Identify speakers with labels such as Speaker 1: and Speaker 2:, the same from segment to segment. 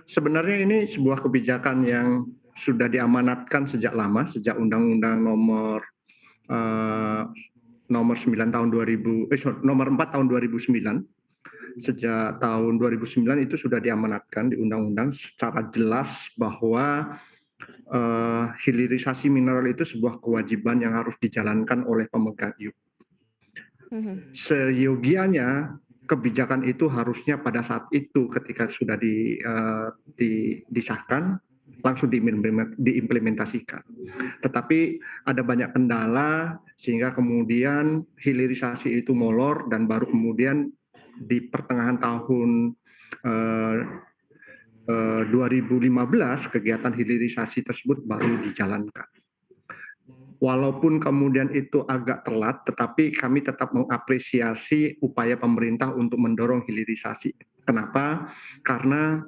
Speaker 1: Sebenarnya ini sebuah kebijakan yang sudah diamanatkan sejak lama, sejak Undang-Undang eh, nomor 9 tahun 2000, nomor 4 tahun 2009. Sejak tahun 2009 itu sudah diamanatkan di undang-undang secara jelas bahwa hilirisasi mineral itu sebuah kewajiban yang harus dijalankan oleh pemegang IUP. Seyogianya kebijakan itu harusnya pada saat itu ketika sudah disahkan langsung diimplementasikan. Tetapi ada banyak kendala sehingga kemudian hilirisasi itu molor dan baru kemudian di pertengahan tahun 2015 kegiatan hilirisasi tersebut baru dijalankan. Walaupun kemudian itu agak telat, tetapi kami tetap mengapresiasi upaya pemerintah untuk mendorong hilirisasi. Kenapa? Karena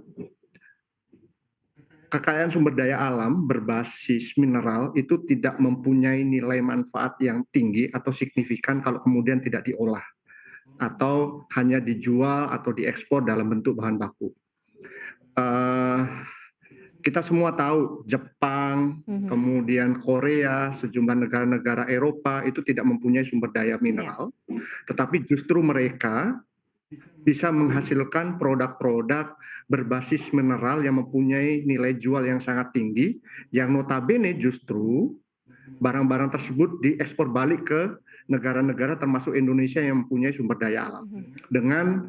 Speaker 1: kekayaan sumber daya alam berbasis mineral itu tidak mempunyai nilai manfaat yang tinggi atau signifikan kalau kemudian tidak diolah atau hanya dijual atau diekspor dalam bentuk bahan baku. Kita semua tahu Jepang, kemudian Korea, sejumlah negara-negara Eropa itu tidak mempunyai sumber daya mineral, tetapi justru mereka bisa menghasilkan produk-produk berbasis mineral yang mempunyai nilai jual yang sangat tinggi, yang notabene justru barang-barang tersebut diekspor balik ke negara-negara termasuk Indonesia yang mempunyai sumber daya alam dengan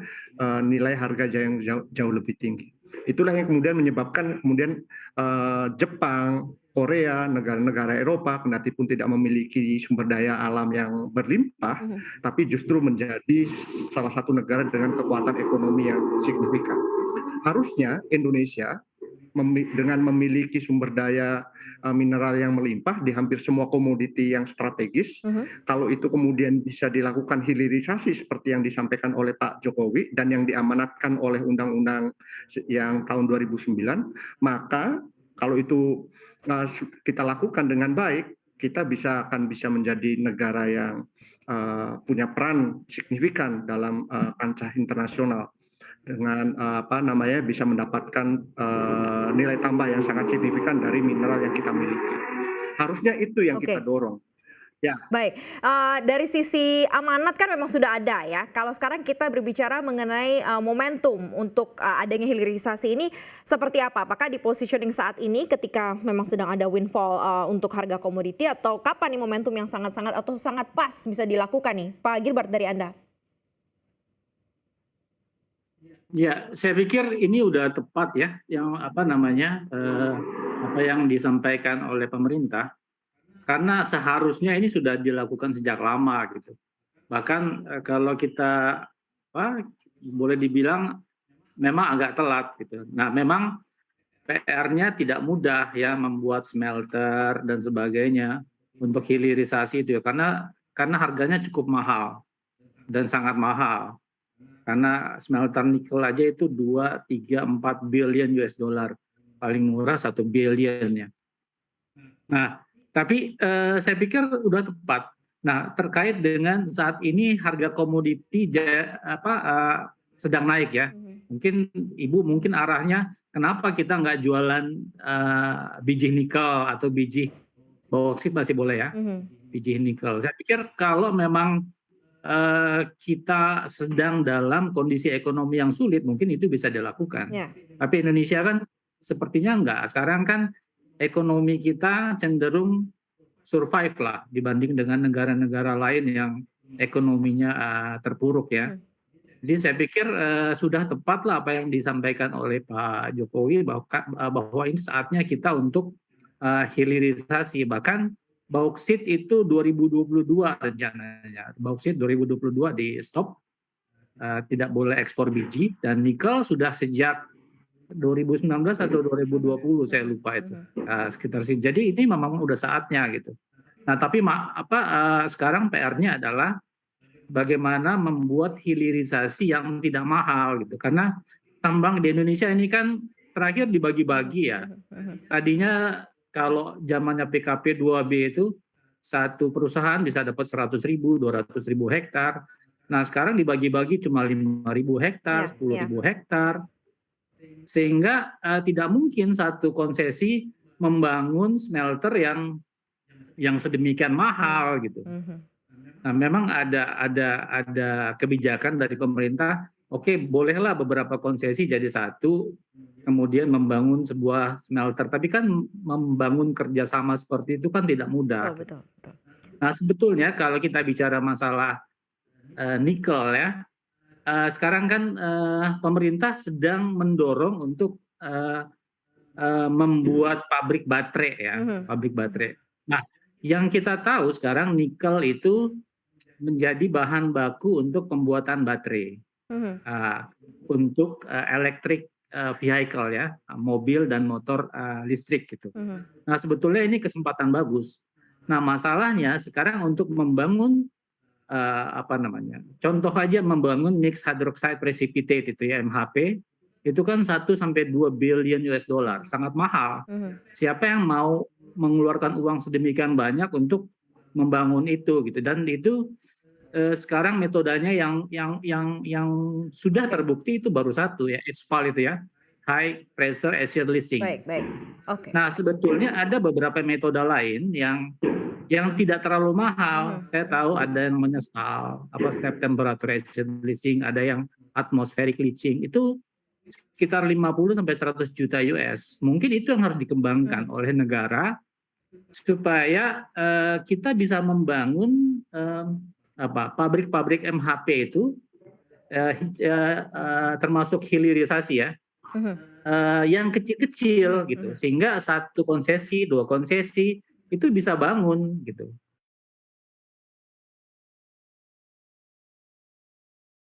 Speaker 1: nilai harga yang jauh lebih tinggi. Itulah yang kemudian menyebabkan kemudian Jepang, Korea, negara-negara Eropa, kendati pun tidak memiliki sumber daya alam yang berlimpah, tapi justru menjadi salah satu negara dengan kekuatan ekonomi yang signifikan. Harusnya Indonesia dengan memiliki sumber daya mineral yang melimpah di hampir semua komoditi yang strategis, kalau itu kemudian bisa dilakukan hilirisasi seperti yang disampaikan oleh Pak Jokowi dan yang diamanatkan oleh Undang-Undang yang tahun 2009, maka kalau itu kita lakukan dengan baik, kita akan bisa menjadi negara yang punya peran signifikan dalam kancah internasional dengan bisa mendapatkan nilai tambah yang sangat signifikan dari mineral yang kita miliki. Harusnya itu yang kita dorong. Ya.
Speaker 2: Baik, dari sisi amanat kan memang sudah ada ya. Kalau sekarang kita berbicara mengenai momentum untuk adanya hilirisasi ini seperti apa? Apakah di positioning saat ini ketika memang sedang ada windfall untuk harga komoditi, atau kapan nih momentum yang sangat-sangat atau sangat pas bisa dilakukan nih? Pak Gilbert, dari Anda.
Speaker 3: Ya, saya pikir ini udah tepat ya, yang apa yang disampaikan oleh pemerintah, karena seharusnya ini sudah dilakukan sejak lama gitu. Bahkan kalau kita boleh dibilang memang agak telat gitu. Nah, memang PR-nya tidak mudah ya membuat smelter dan sebagainya untuk hilirisasi itu ya, karena harganya cukup mahal dan sangat mahal. Karena smelter nikel aja itu 2, 3, 4 billion US dollar. Paling murah 1 billion ya. Nah, tapi saya pikir udah tepat. Nah, terkait dengan saat ini harga komoditi sedang naik ya. Mungkin Ibu arahnya kenapa kita nggak jualan biji nikel atau biji bauksit, masih boleh ya. Biji nikel. Saya pikir kalau memang kita sedang dalam kondisi ekonomi yang sulit, mungkin itu bisa dilakukan. Tapi Indonesia kan sepertinya enggak. Sekarang kan ekonomi kita cenderung survive lah dibanding dengan negara-negara lain yang ekonominya terpuruk ya. Jadi saya pikir sudah tepat lah apa yang disampaikan oleh Pak Jokowi bahwa ini saatnya kita untuk hilirisasi. Bahkan bauksit itu 2022 rencananya. Bauksit 2022 di stop, tidak boleh ekspor biji, dan nikel sudah sejak 2019 atau 2020 saya lupa itu, sekitar sini. Jadi ini memang udah saatnya gitu. Nah, tapi sekarang PR-nya adalah bagaimana membuat hilirisasi yang tidak mahal gitu. Karena tambang di Indonesia ini kan terakhir dibagi-bagi ya. Tadinya kalau zamannya PKP 2B itu satu perusahaan bisa dapat 100.000, 200.000 hektar. Nah, sekarang dibagi-bagi cuma 5.000 hektar, 10.000 hektar. Sehingga tidak mungkin satu konsesi membangun smelter yang sedemikian mahal gitu. Nah, memang ada kebijakan dari pemerintah. Oke, bolehlah beberapa konsesi jadi satu, kemudian membangun sebuah smelter. Tapi kan membangun kerjasama seperti itu kan tidak mudah.
Speaker 2: Betul, betul.
Speaker 3: Nah, sebetulnya kalau kita bicara masalah nikel ya, sekarang kan pemerintah sedang mendorong untuk membuat pabrik baterai ya, pabrik baterai. Nah, yang kita tahu sekarang nikel itu menjadi bahan baku untuk pembuatan baterai, untuk electric vehicle ya, mobil dan motor listrik gitu. Nah, sebetulnya ini kesempatan bagus. Nah, masalahnya sekarang untuk membangun contoh aja membangun mixed hydroxide precipitate itu ya, MHP, itu kan 1 sampai 2 billion US dollar, sangat mahal. Siapa yang mau mengeluarkan uang sedemikian banyak untuk membangun itu gitu, dan itu sekarang metodenya yang sudah terbukti itu baru satu ya, HPAL itu ya, high pressure acid leaching.
Speaker 2: Baik. Oke.
Speaker 3: Nah, sebetulnya ada beberapa metode lain yang tidak terlalu mahal. Saya tahu ada yang namanya STAL, step temperature acid leaching, ada yang atmospheric leaching. Itu sekitar 50 sampai 100 juta US. Mungkin itu yang harus dikembangkan oleh negara supaya kita bisa membangun pabrik-pabrik MHP itu termasuk hilirisasi ya, yang kecil-kecil gitu, sehingga 1 konsesi, 2 konsesi itu bisa bangun gitu.